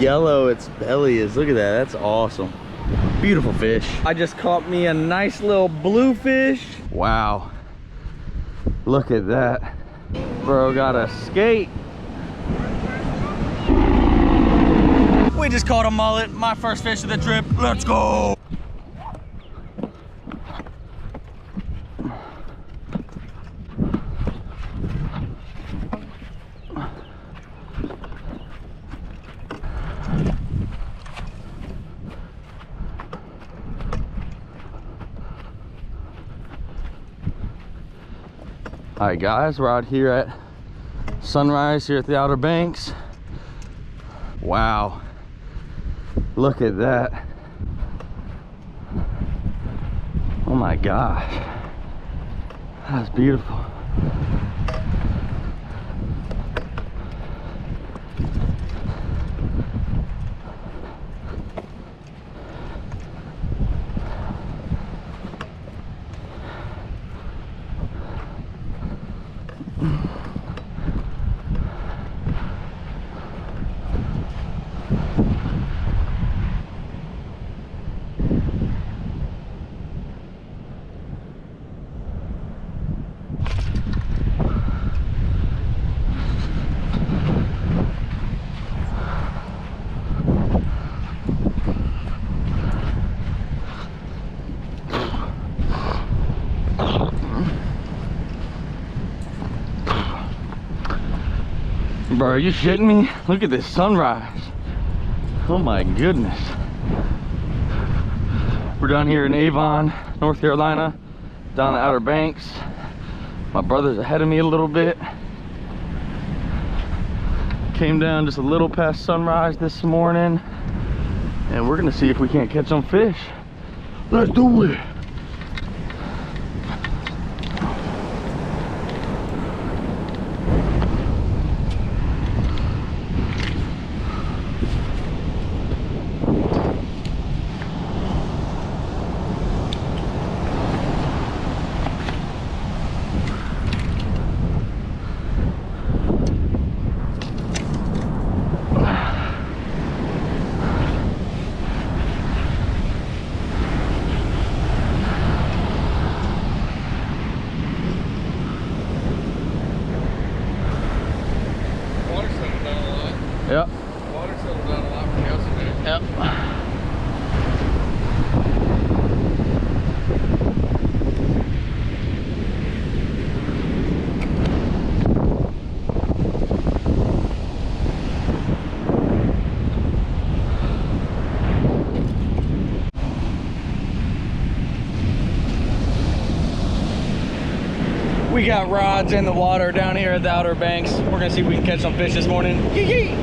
yellow its belly is. Look at that, that's awesome. Beautiful fish. I just caught me a nice little bluefish. Wow, look at that. Bro got a skate. We just caught a mullet, my first fish of the trip. Let's go. All right guys, we're out here at sunrise here at the Outer Banks. Wow, look at that. Oh my gosh, that's beautiful. Bro, are you shitting me? Look at this sunrise. Oh my goodness. We're down here in Avon, North Carolina, down the Outer Banks. My brother's ahead of me a little bit. Came down just a little past sunrise this morning, and we're gonna see if we can't catch some fish. Let's do it. Yep. Water settled down a lot from yesterday. Yep. We got rods in the water down here at the Outer Banks. We're gonna see if we can catch some fish this morning. Yee-yee!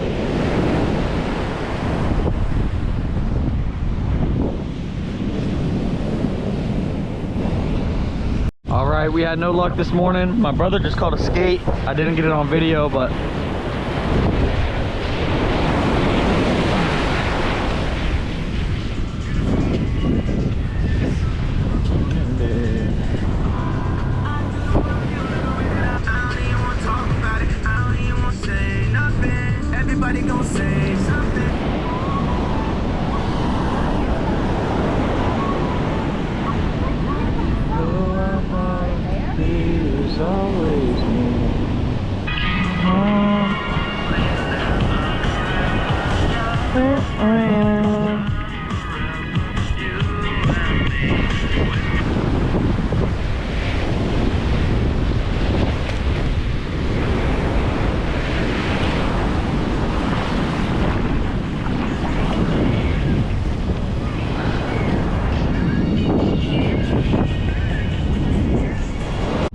All right, we had no luck this morning. My brother just caught a skate. I didn't get it on video, but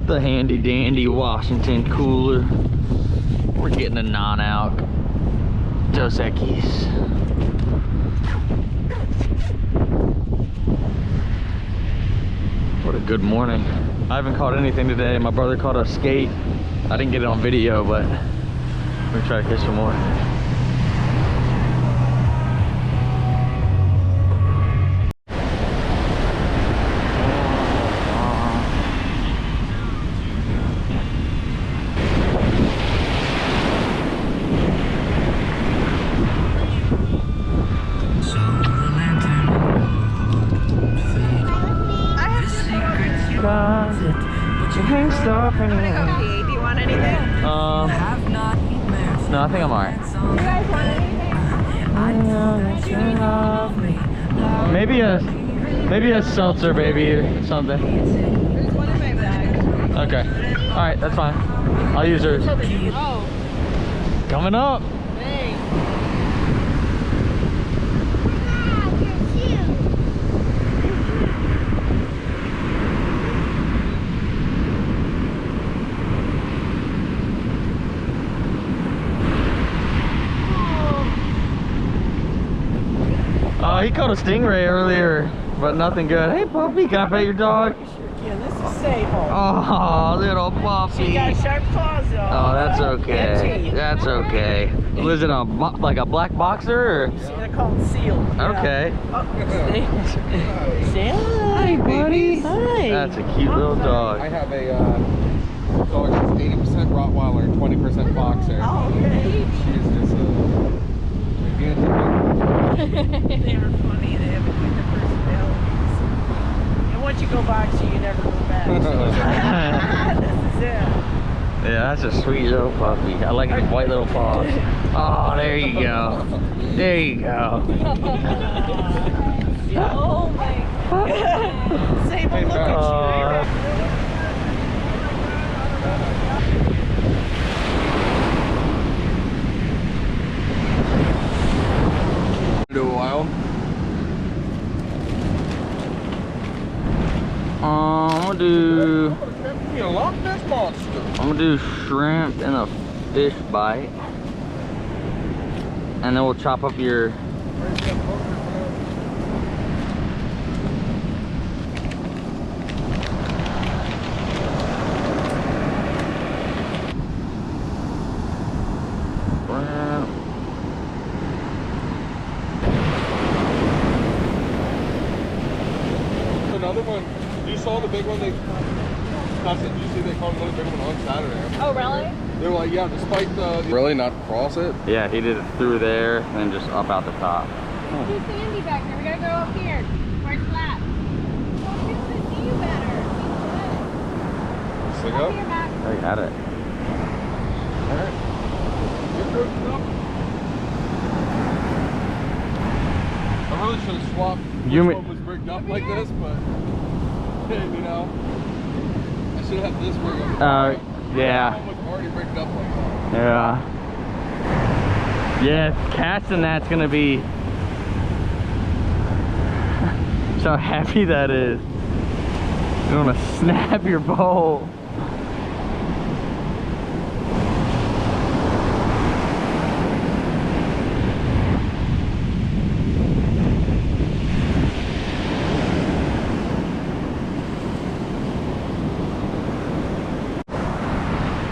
the handy dandy Washington cooler. We're getting a non-alc Dos Equis. What a good morning. I haven't caught anything today. My brother caught a skate. I didn't get it on video, but we're gonna try to catch some more. nothing. I'm gonna go pee. Do you want anything? No, I think I'm alright. Do you guys want anything? Maybe a seltzer, baby, or something. There's one in my bag. Okay. Alright, that's fine. I'll use hers. Oh, Coming up. thanks. He caught a stingray earlier, but nothing good. Hey, puppy, can I pet your dog? Yeah, this is Sable. Oh, little She puppy. got sharp claws though. Oh, that's okay. That's okay. Was it like a black boxer? Or? They're called seal. Yeah. Okay. Say hi, buddy. Hi. That's a cute little I dog. have a dog that's 80% Rottweiler and 20% boxer. Oh, okay. She's just a gigantic. They are funny. They have different personalities. And once you go boxing, you never go back. So this is it. Yeah, that's a sweet little puppy. I like his white little paws. Oh, there you go. There you go. Oh my God. Sable, look at Do a while. I'm gonna do shrimp and a fish bite, and then we'll chop up your. Another one. You saw the big one they. Did you see they caught another big one on Saturday? Oh, really? They were like, yeah, despite the. Really not cross it? Yeah, he did it through there and then just up out the top. Too sandy back there. We gotta go up here where it's flat. Well, we want to see you better. Stick Up up? here, back. I got it. Alright. You're cooking up. I really should have swapped which one was rigged up like this, but you know, I should have this rigged up. Yeah. That one was already rigged up like that. Yeah. Yeah, casting that's gonna be so happy that is. You wanna snap your bowl.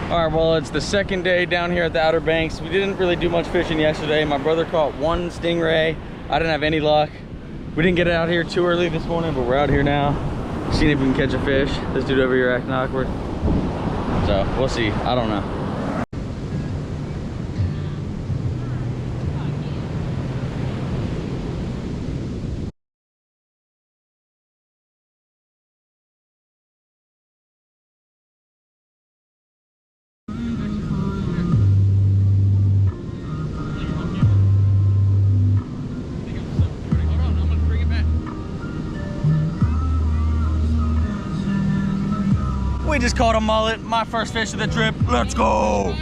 All right, well, it's the second day down here at the Outer Banks. We didn't really do much fishing yesterday. My brother caught one stingray. I didn't have any luck. We didn't get out here too early this morning, but we're out here now, seeing if we can catch a fish. This dude over here acting awkward. So we'll see, I don't know. We just caught a mullet, my first fish of the trip. Let's go!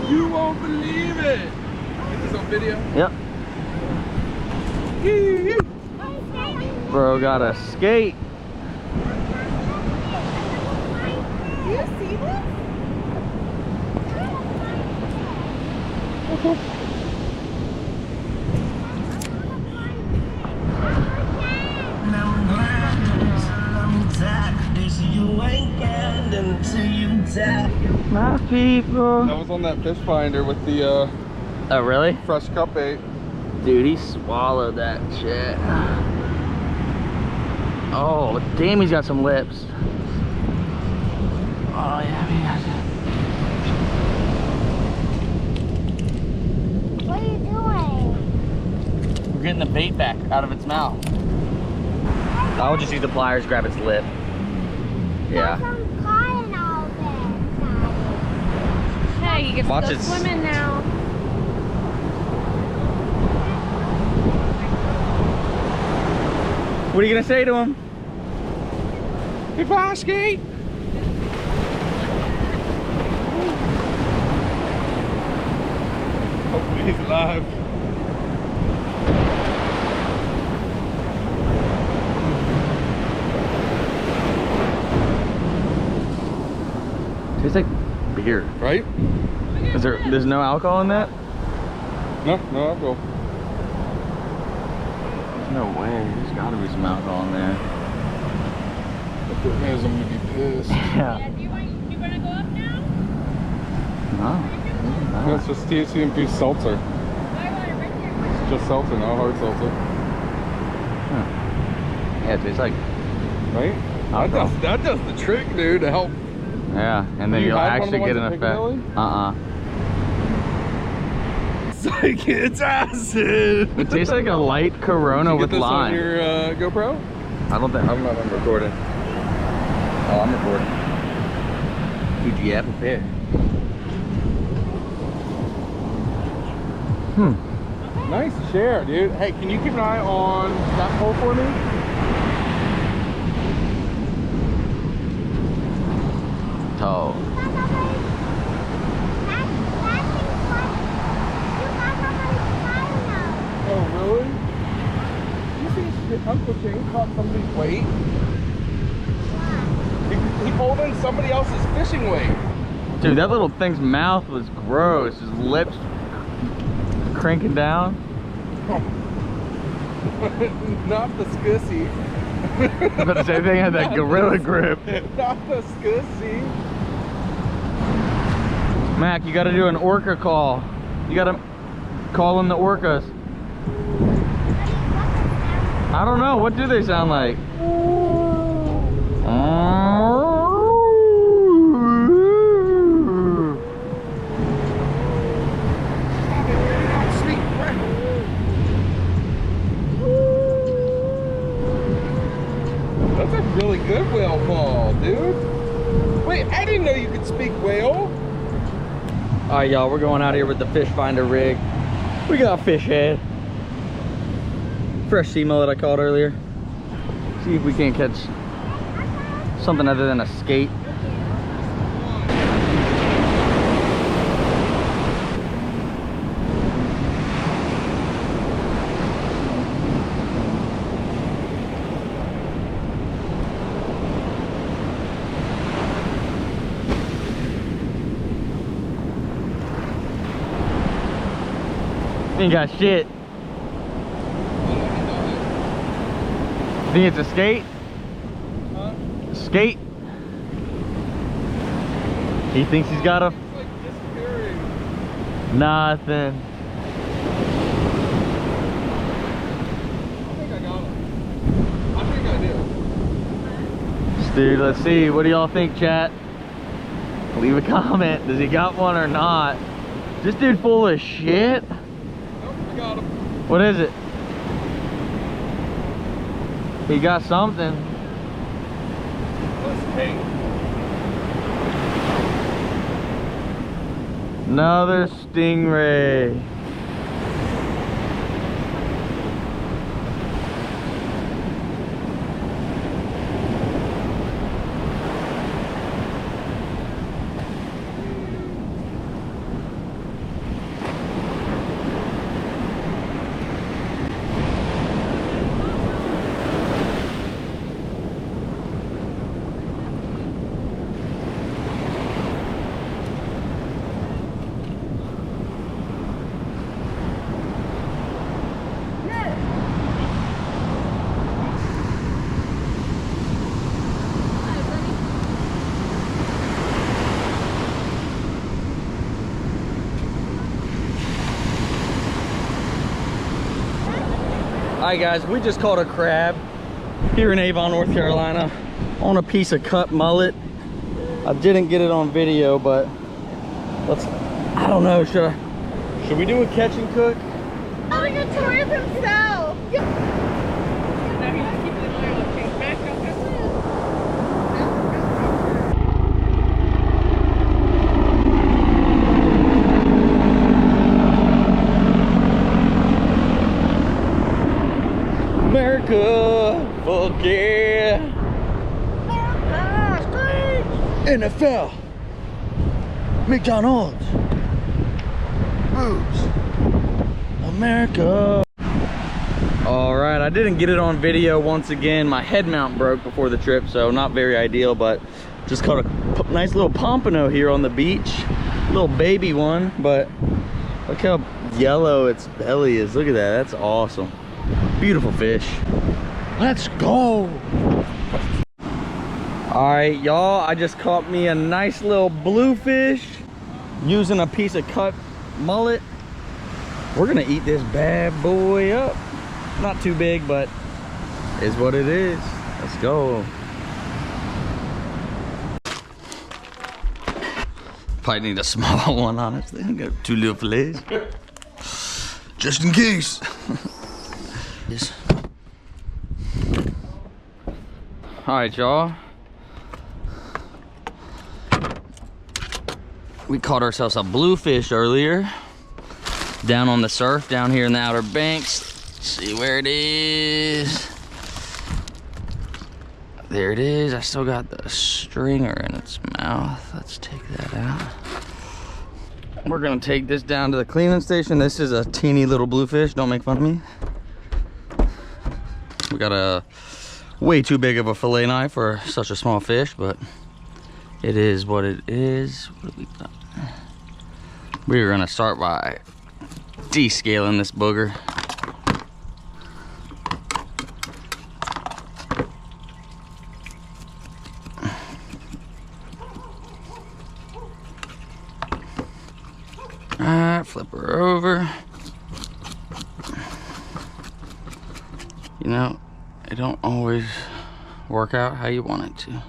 You won't believe it! Get this on video? Yep. Bro got a skate. Do you see this? My people. That was on that fish finder with the Oh, really? fresh cup bait. Dude, he swallowed that shit. Oh, damn, he's got some lips. Oh, yeah, man. getting the bait back out of its mouth. I would just use the pliers, grab its lip. Yeah. Hey, you can Watch go it. swimming now. What are you gonna say to him? Hey, Bosky! Hopefully he's alive. Tastes like beer. Right? There's no alcohol in that? No, no alcohol. No way. There's gotta be some alcohol in there. If it is, I'm gonna be pissed. Yeah. Yeah, do you want to go up now? No. That's just THC infused seltzer. Why want it right there? It's just seltzer, not hard seltzer. Huh. Yeah, it tastes like. Right? Alcohol. That does the trick, dude, to help. Yeah, and then You you'll had one of actually the get ones an at effect. Piccadilly? It's like, it's acid. It tastes like a light Corona Did you with get this lime. on your GoPro? I don't think I'm not recording. Oh, I'm recording. Fuji apple pear. Nice chair, dude. Hey, can you keep an eye on that pole for me? Toe. Oh, really? You see Uncle Shane caught somebody's weight? He pulled in somebody else's fishing weight. Dude, that little thing's mouth was gross. His lips cranking down. Not the scussy. But the same thing had that gorilla grip. Not the scussy. Mac, you gotta do an orca call. You gotta call in the orcas. I don't know, what do they sound like? That's a really good whale call, dude. Wait, I didn't know you could speak whale. All right, y'all, we're going out here with the fish finder rig. We got fish head. Fresh sea mullet I caught earlier. See if we can't catch something other than a skate. Ain't got shit. Think it's a skate? Huh? Skate? He thinks he's got a It's like disappearing. nothing. I think I got him. I think I do. Dude, let's see. What do y'all think, chat? Leave a comment. Does he got one or not? This dude full of shit? Nope, I got him. What is it? He got something. Let's take. Another stingray. Alright guys, we just caught a crab here in Avon, North Carolina on a piece of cut mullet. I didn't get it on video, but I don't know, should we do a catch and cook? Having a tour of himself. Now he's keeping an eye on King. Back up, that's it. America, fuck yeah. NFL, McDonald's, Boobs, America. All right, I didn't get it on video once again. My head mount broke before the trip, so not very ideal, but just caught a nice little pompano here on the beach. Little baby one, but look how yellow its belly is. Look at that, that's awesome. Beautiful fish. Let's go. All right, y'all, I just caught me a nice little bluefish using a piece of cut mullet. We're gonna eat this bad boy up. Not too big, but is what it is. Let's go. Probably need a small one, honestly. I got 2 little fillets. Just in case. Yes. All right, y'all. We caught ourselves a bluefish earlier down on the surf down here in the Outer Banks. Let's see where it is. There it is. I still got the stringer in its mouth. Let's take that out. We're gonna take this down to the cleaning station. This is a teeny little bluefish. Don't make fun of me. We got a way too big of a fillet knife for such a small fish, but it is what it is. What have we got? We're gonna start by descaling this booger. Alright, flip her over. You know, it don't always work out how you want it to.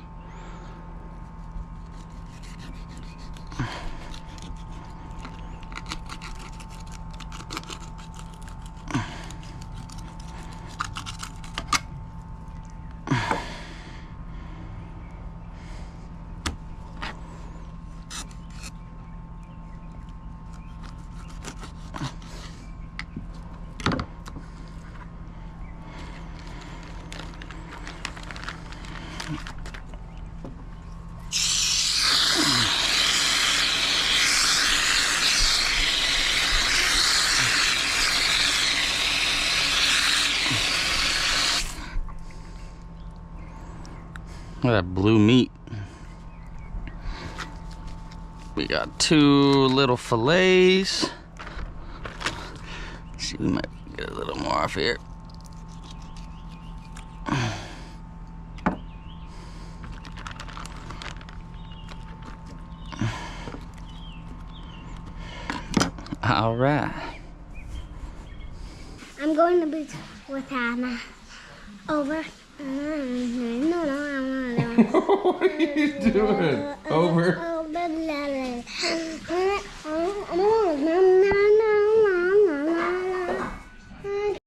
Look at that blue meat. We got 2 little fillets. Let's see, we might get a little more off here. All right. I'm going to be with Anna. Over. No, What are you doing? Over.